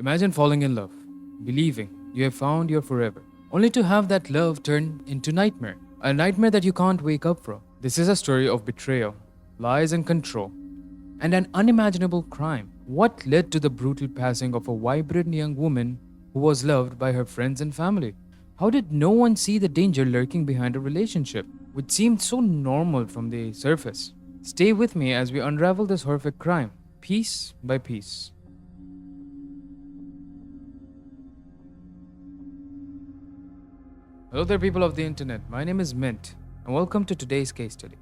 Imagine falling in love, believing you have found your forever, only to have that love turn into nightmare. A nightmare that you can't wake up from. This is a story of betrayal, lies and control, and an unimaginable crime. What led to the brutal passing of a vibrant young woman who was loved by her friends and family? How did no one see the danger lurking behind a relationship, which seemed so normal from the surface? Stay with me as we unravel this horrific crime, piece by piece. Hello there, people of the internet. My name is Mint, and welcome to today's case study.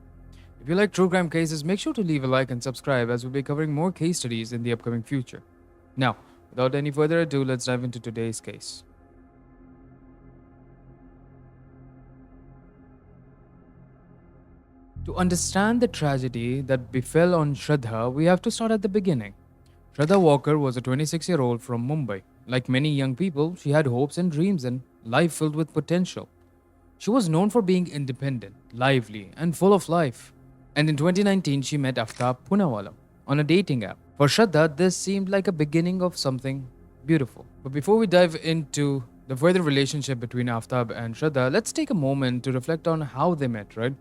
If you like true crime cases, make sure to leave a like and subscribe as we'll be covering more case studies in the upcoming future. Now, without any further ado, let's dive into today's case. To understand the tragedy that befell on Shraddha, we have to start at the beginning. Shraddha Walker was a 26-year-old from Mumbai. Like many young people, she had hopes and dreams and life filled with potential. She was known for being independent, lively, and full of life. And in 2019, she met Aftab Punawala on a dating app. For Shraddha, this seemed like a beginning of something beautiful. But before we dive into the further relationship between Aftab and Shraddha, let's take a moment to reflect on how they met, right?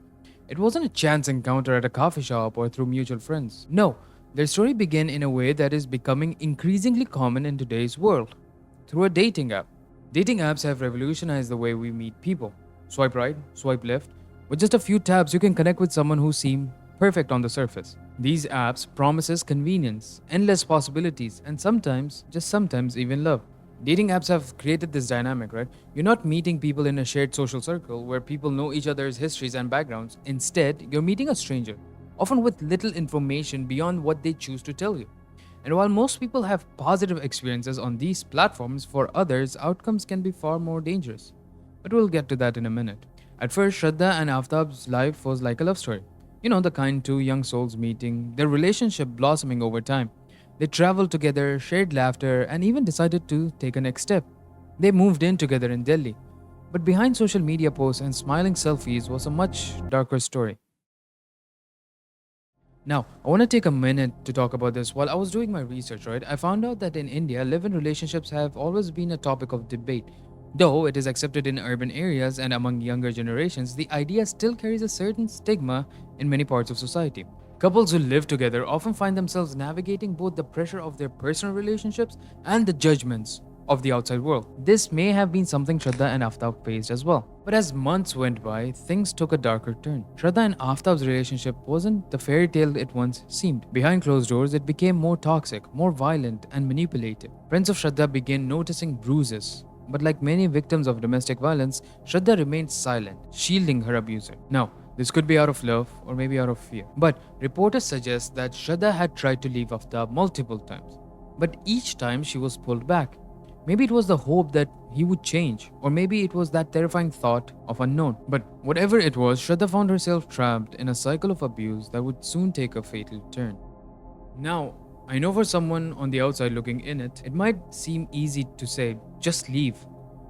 It wasn't a chance encounter at a coffee shop or through mutual friends. No, their story began in a way that is becoming increasingly common in today's world through a dating app. Dating apps have revolutionized the way we meet people. Swipe right, swipe left. With just a few taps, you can connect with someone who seems perfect on the surface. These apps promises convenience, endless possibilities, and sometimes, just sometimes, even love. Dating apps have created this dynamic, right? You're not meeting people in a shared social circle where people know each other's histories and backgrounds. Instead, you're meeting a stranger, often with little information beyond what they choose to tell you. And while most people have positive experiences on these platforms, for others, outcomes can be far more dangerous. But we'll get to that in a minute. At first, Shraddha and Aftab's life was like a love story. You know, the kind two young souls meeting, their relationship blossoming over time. They traveled together, shared laughter, and even decided to take a next step. They moved in together in Delhi. But behind social media posts and smiling selfies was a much darker story. Now, I want to take a minute to talk about this. While I was doing my research, right, I found out that in India, live-in relationships have always been a topic of debate. Though it is accepted in urban areas and among younger generations, the idea still carries a certain stigma in many parts of society. Couples who live together often find themselves navigating both the pressure of their personal relationships and the judgments of the outside world. This may have been something Shraddha and Aftab faced as well. But as months went by, things took a darker turn. Shraddha and Aftab's relationship wasn't the fairy tale it once seemed. Behind closed doors, it became more toxic, more violent, and manipulative. Friends of Shraddha began noticing bruises. But like many victims of domestic violence, Shraddha remained silent, shielding her abuser. Now, this could be out of love or maybe out of fear. But reporters suggest that Shraddha had tried to leave Aftab multiple times. But each time she was pulled back. Maybe it was the hope that he would change, or maybe it was that terrifying thought of unknown. But whatever it was, Shraddha found herself trapped in a cycle of abuse that would soon take a fatal turn. Now, I know for someone on the outside looking in it might seem easy to say, just leave.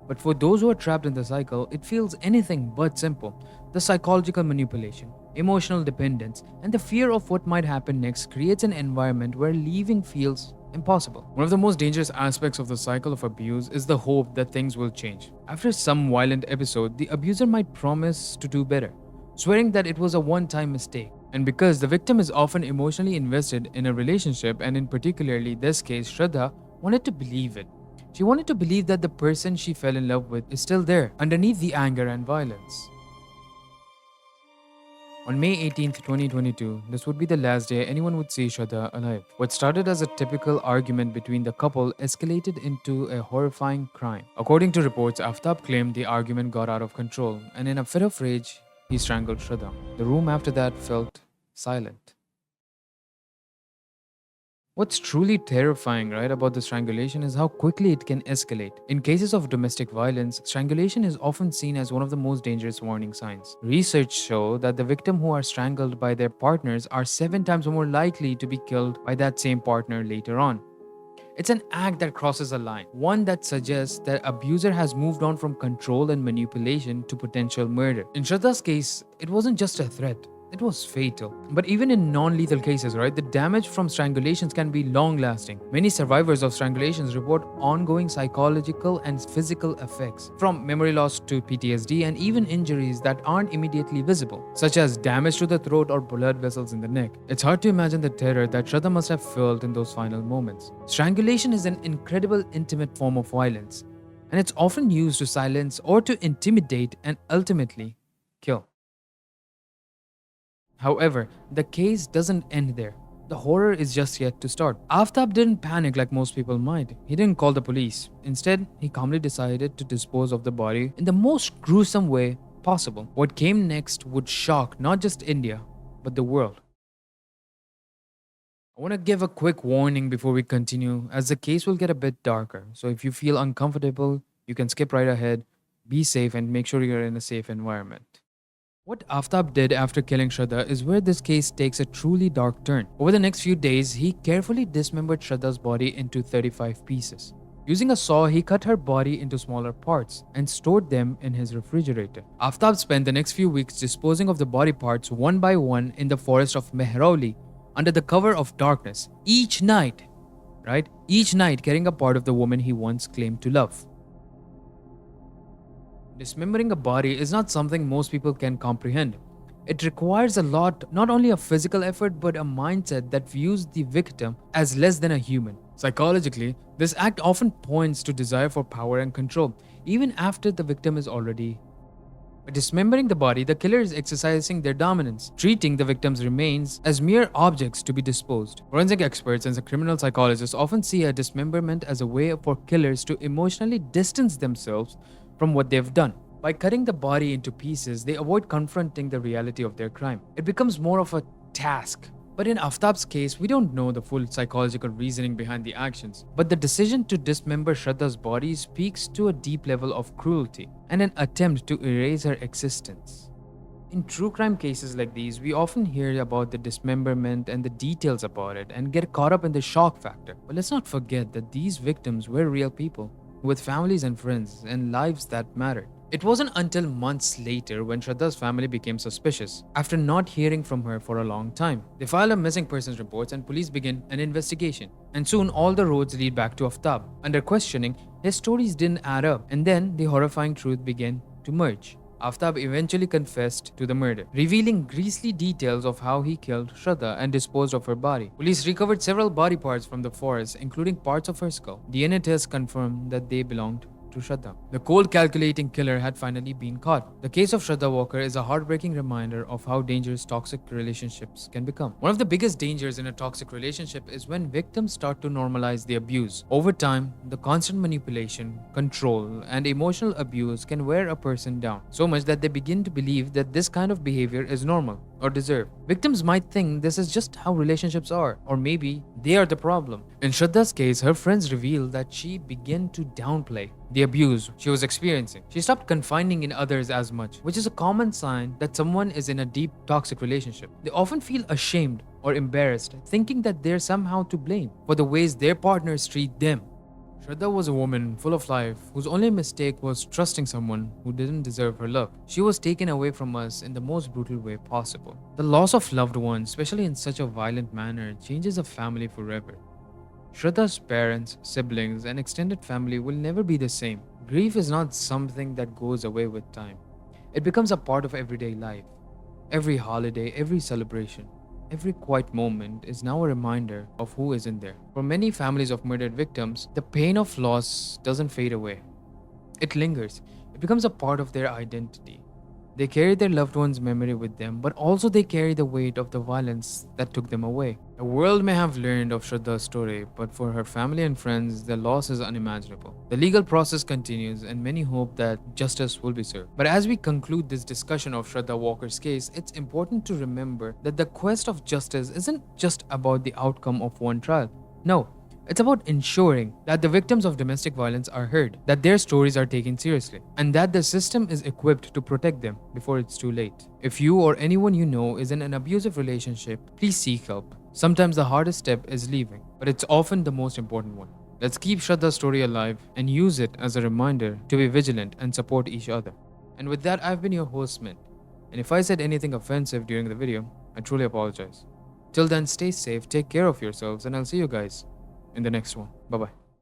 But for those who are trapped in the cycle, it feels anything but simple. The psychological manipulation, emotional dependence, and the fear of what might happen next creates an environment where leaving feels impossible. One of the most dangerous aspects of the cycle of abuse is the hope that things will change. After some violent episode, the abuser might promise to do better, swearing that it was a one-time mistake. And because the victim is often emotionally invested in a relationship, and in particularly this case, Shraddha wanted to believe it. She wanted to believe that the person she fell in love with is still there, underneath the anger and violence. On May 18th, 2022, this would be the last day anyone would see Shraddha alive. What started as a typical argument between the couple escalated into a horrifying crime. According to reports, Aftab claimed the argument got out of control, and in a fit of rage, he strangled Shraddha. The room after that felt silent. What's truly terrifying, right, about the strangulation is how quickly it can escalate. In cases of domestic violence, strangulation is often seen as one of the most dangerous warning signs. Research show that the victims who are strangled by their partners are 7 times more likely to be killed by that same partner later on. It's an act that crosses a line, one that suggests that abuser has moved on from control and manipulation to potential murder. In Shraddha's case, it wasn't just a threat. It was fatal. But even in non lethal cases, right, the damage from strangulations can be long lasting. Many survivors of strangulations report ongoing psychological and physical effects, from memory loss to PTSD, and even injuries that aren't immediately visible, such as damage to the throat or blood vessels in the neck. It's hard to imagine the terror that Shraddha must have felt in those final moments. Strangulation is an incredible intimate form of violence, and it's often used to silence or to intimidate and ultimately kill. However, the case doesn't end there. The horror is just yet to start. Aftab didn't panic like most people might. He didn't call the police. Instead, he calmly decided to dispose of the body in the most gruesome way possible. What came next would shock not just India, but the world. I want to give a quick warning before we continue, as the case will get a bit darker. So if you feel uncomfortable, you can skip right ahead. Be safe and make sure you're in a safe environment. What Aftab did after killing Shraddha is where this case takes a truly dark turn. Over the next few days, he carefully dismembered Shraddha's body into 35 pieces. Using a saw, he cut her body into smaller parts and stored them in his refrigerator. Aftab spent the next few weeks disposing of the body parts one by one in the forest of Mehrauli under the cover of darkness, each night, right? Each night carrying a part of the woman he once claimed to love. Dismembering a body is not something most people can comprehend. It requires a lot, not only a physical effort, but a mindset that views the victim as less than a human. Psychologically, this act often points to desire for power and control, even after the victim is already. By dismembering the body, the killer is exercising their dominance, treating the victim's remains as mere objects to be disposed. Forensic experts and criminal psychologists often see a dismemberment as a way for killers to emotionally distance themselves from what they've done. By cutting the body into pieces, they avoid confronting the reality of their crime. It becomes more of a task. But in Aftab's case, we don't know the full psychological reasoning behind the actions. But the decision to dismember Shraddha's body speaks to a deep level of cruelty and an attempt to erase her existence. In true crime cases like these, we often hear about the dismemberment and the details about it and get caught up in the shock factor. But let's not forget that these victims were real people with families and friends and lives that mattered. It wasn't until months later when Shraddha's family became suspicious, after not hearing from her for a long time. They filed a missing persons report and police began an investigation. And soon all the roads lead back to Aftab. Under questioning, his stories didn't add up, and then the horrifying truth began to merge. Aftab eventually confessed to the murder, revealing grisly details of how he killed Shraddha and disposed of her body. Police recovered several body parts from the forest, including parts of her skull. DNA tests confirmed that they belonged to Shraddha. The cold, calculating killer had finally been caught. The case of Shraddha Walker is a heartbreaking reminder of how dangerous toxic relationships can become. One of the biggest dangers in a toxic relationship is when victims start to normalize the abuse. Over time, the constant manipulation, control, and emotional abuse can wear a person down, so much that they begin to believe that this kind of behavior is normal or deserved. Victims might think this is just how relationships are, or maybe they are the problem. In Shraddha's case, her friends revealed that she began to downplay the abuse she was experiencing. She stopped confiding in others as much, which is a common sign that someone is in a deep toxic relationship. They often feel ashamed or embarrassed, thinking that they're somehow to blame for the ways their partners treat them. Shraddha was a woman full of life whose only mistake was trusting someone who didn't deserve her love. She was taken away from us in the most brutal way possible. The loss of loved ones, especially in such a violent manner, changes a family forever. Shraddha's parents, siblings, and extended family will never be the same. Grief is not something that goes away with time. It becomes a part of everyday life. Every holiday, every celebration, every quiet moment is now a reminder of who isn't there. For many families of murdered victims, the pain of loss doesn't fade away. It lingers. It becomes a part of their identity. They carry their loved one's memory with them, but also they carry the weight of the violence that took them away. The world may have learned of Shraddha's story, but for her family and friends, the loss is unimaginable. The legal process continues, and many hope that justice will be served. But as we conclude this discussion of Shraddha Walker's case, it's important to remember that the quest of justice isn't just about the outcome of one trial. No, it's about ensuring that the victims of domestic violence are heard, that their stories are taken seriously, and that the system is equipped to protect them before it's too late. If you or anyone you know is in an abusive relationship, please seek help. Sometimes the hardest step is leaving, but it's often the most important one. Let's keep Shraddha's story alive and use it as a reminder to be vigilant and support each other. And with that, I've been your host, Mint. And if I said anything offensive during the video, I truly apologize. Till then, stay safe, take care of yourselves, and I'll see you guys in the next one. Bye bye.